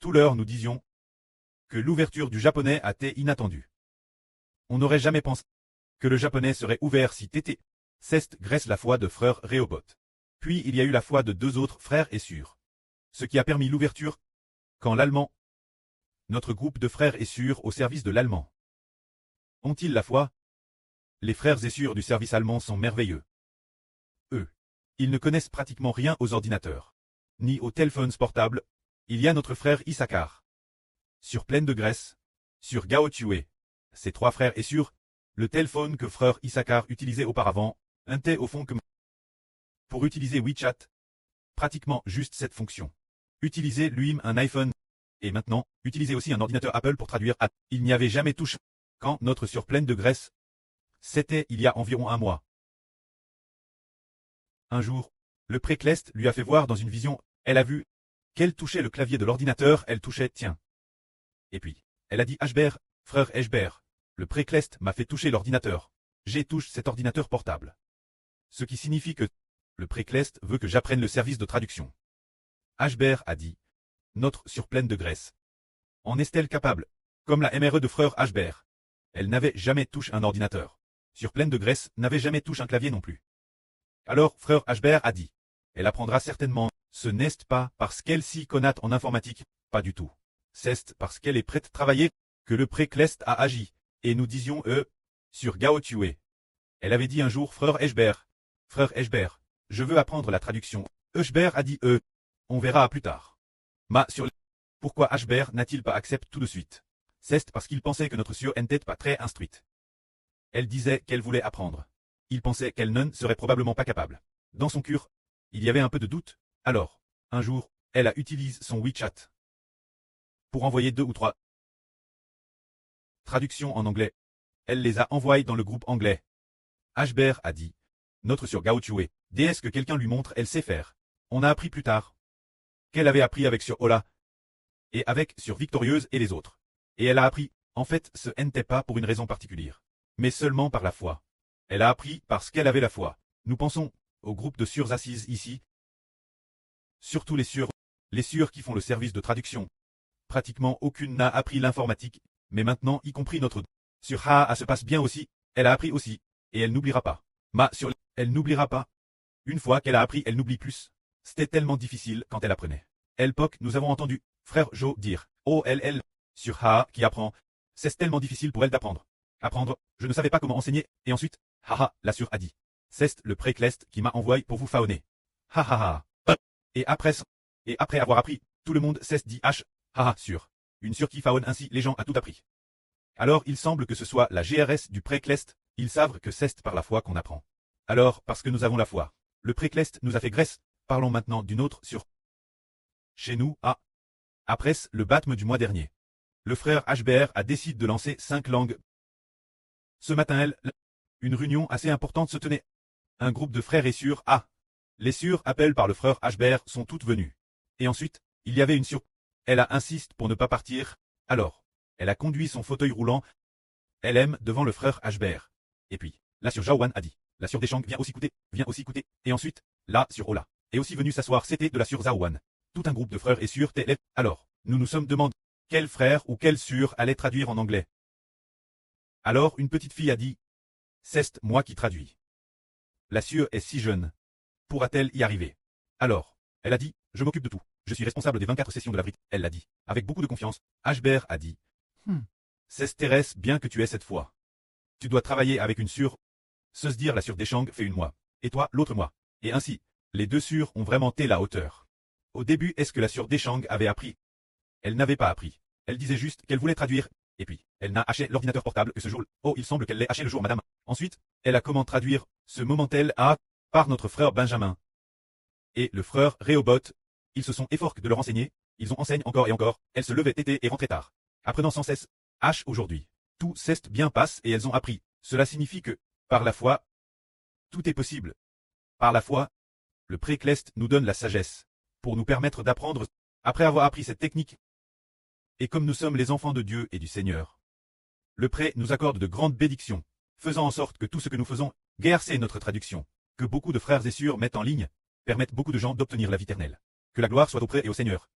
tout l'heure nous disions que l'ouverture du japonais a été inattendue. On n'aurait jamais pensé que le japonais serait ouvert si Tété. Ceste graisse la foi de frère Rehoboth. Puis il y a eu la foi de deux autres frères et sœurs. Ce qui a permis l'ouverture, quand l'allemand, notre groupe de frères et sœurs au service de l'allemand. Ont-ils la foi? Les frères et sœurs du service allemand sont merveilleux. Eux, ils ne connaissent pratiquement rien aux ordinateurs, ni aux téléphones portables. Il y a notre frère Issachar. Sur Plaine de Grèce, sur Gaotue. Ces trois frères et sœurs, le téléphone que frère Issachar utilisait auparavant, était au fond que pour utiliser WeChat, pratiquement juste cette fonction. Utiliser lui-même un iPhone, et maintenant, utiliser aussi un ordinateur Apple pour traduire à. Il n'y avait jamais touché. Quand notre sur Plaine de Grèce, c'était il y a environ un mois. Un jour, le précleste lui a fait voir dans une vision, elle a vu qu'elle touchait le clavier de l'ordinateur, elle touchait, tiens. Et puis, elle a dit Ashbert, frère Ashbert, le précleste m'a fait toucher l'ordinateur. J'ai touché cet ordinateur portable. Ce qui signifie que le précleste veut que j'apprenne le service de traduction. Ashbert a dit, notre sur Plaine de Grèce. En est-elle capable, comme la MRE de frère Ashbert? Elle n'avait jamais touché un ordinateur. Sur Plaine de Grèce n'avait jamais touché un clavier non plus. Alors frère Ashbert a dit, elle apprendra certainement, ce n'est pas parce qu'elle s'y connaît en informatique, pas du tout. C'est parce qu'elle est prête à travailler, que le précleste a agi, et nous disions sur Gaotue. Elle avait dit un jour frère Ashbert, je veux apprendre la traduction. Ashbert a dit on verra plus tard. Pourquoi Ashbert n'a-t-il pas accepté tout de suite? C'est parce qu'il pensait que notre sœur n'était pas très instruite. Elle disait qu'elle voulait apprendre. Il pensait qu'elle ne serait probablement pas capable. Dans son cœur, il y avait un peu de doute. Alors, un jour, elle a utilisé son WeChat pour envoyer 2 ou 3 traductions en anglais. Elle les a envoyées dans le groupe anglais. Ashbert a dit, notre sur Gaotue, est-ce que quelqu'un lui montre, elle sait faire. On a appris plus tard qu'elle avait appris avec sur Ola et avec sur Victorieuse et les autres. Et elle a appris, en fait, ce n'était pas pour une raison particulière, mais seulement par la foi. Elle a appris parce qu'elle avait la foi. Nous pensons au groupe de sœurs assises ici, surtout les sœurs qui font le service de traduction. Pratiquement aucune n'a appris l'informatique, mais maintenant, y compris notre sur Ha se passe bien aussi, elle a appris aussi, et elle n'oubliera pas. Elle n'oubliera pas. Une fois qu'elle a appris, elle n'oublie plus. C'était tellement difficile quand elle apprenait. Elpoc, nous avons entendu frère Joe dire, oh elle, sur Ha qui apprend. C'est tellement difficile pour elle d'apprendre. Apprendre, je ne savais pas comment enseigner, et ensuite, haha, la sœur a dit. C'est le précleste qui m'a envoyé pour vous faonner. Ha ha ha. Et après avoir appris, tout le monde s'est dit H, haha, sûr. Une sœur qui faonne ainsi, les gens a tout appris. Alors il semble que ce soit la GRS du précleste, ils savent que c'est par la foi qu'on apprend. Alors, parce que nous avons la foi, le précleste nous a fait Grèce, parlons maintenant d'une autre sur. Chez nous, après le baptême du mois dernier, le frère Ashbert a décidé de lancer 5 langues. Ce matin, une réunion assez importante se tenait. Un groupe de frères et sœurs les sœurs appelées par le frère Ashbert sont toutes venues. Et ensuite, il y avait une sœur. Elle a insisté pour ne pas partir, alors, elle a conduit son fauteuil roulant. Elle aime devant le frère Ashbert. Et puis, la sœur Jaowan a dit, la sœur Deschang viens aussi écouter, et ensuite, la sœur Ola est aussi venue s'asseoir, c'était de la sœur Zaowan. Tout un groupe de frères et sœurs t'élève. Alors, nous nous sommes demandé, quel frère ou quelle sœur allait traduire en anglais. Alors une petite fille a dit, c'est moi qui traduis. La sœur est si jeune. Pourra-t-elle y arriver? Alors, elle a dit, je m'occupe de tout. Je suis responsable des 24 sessions de la Brite. Elle l'a dit, avec beaucoup de confiance. Ashbert a dit, c'est Thérèse bien que tu aies cette foi. Tu dois travailler avec une sœur. Se dire la sœur Deschang fait une mois, et toi l'autre mois. Et ainsi, les deux sœurs ont vraiment été la hauteur. Au début, est-ce que la sœur Deschang avait appris? Elle n'avait pas appris. Elle disait juste qu'elle voulait traduire. Et puis, elle n'a acheté l'ordinateur portable que ce jour. Oh, il semble qu'elle l'ait acheté le jour, madame. Ensuite, elle a comment traduire ce moment-elle par notre frère Benjamin. Et le frère Rehoboth, ils se sont efforcés de leur enseigner, ils ont enseigné encore et encore, elles se levaient tété et rentraient tard. Apprenant sans cesse, aujourd'hui. Tout s'est bien passe et elles ont appris. Cela signifie que, par la foi, tout est possible. Par la foi, le précleste nous donne la sagesse, pour nous permettre d'apprendre, après avoir appris cette technique. Et comme nous sommes les enfants de Dieu et du Seigneur, le pré nous accorde de grandes bénédictions, faisant en sorte que tout ce que nous faisons, c'est notre traduction, que beaucoup de frères et sœurs mettent en ligne, permettent beaucoup de gens d'obtenir la vie éternelle. Que la gloire soit au pré et au Seigneur.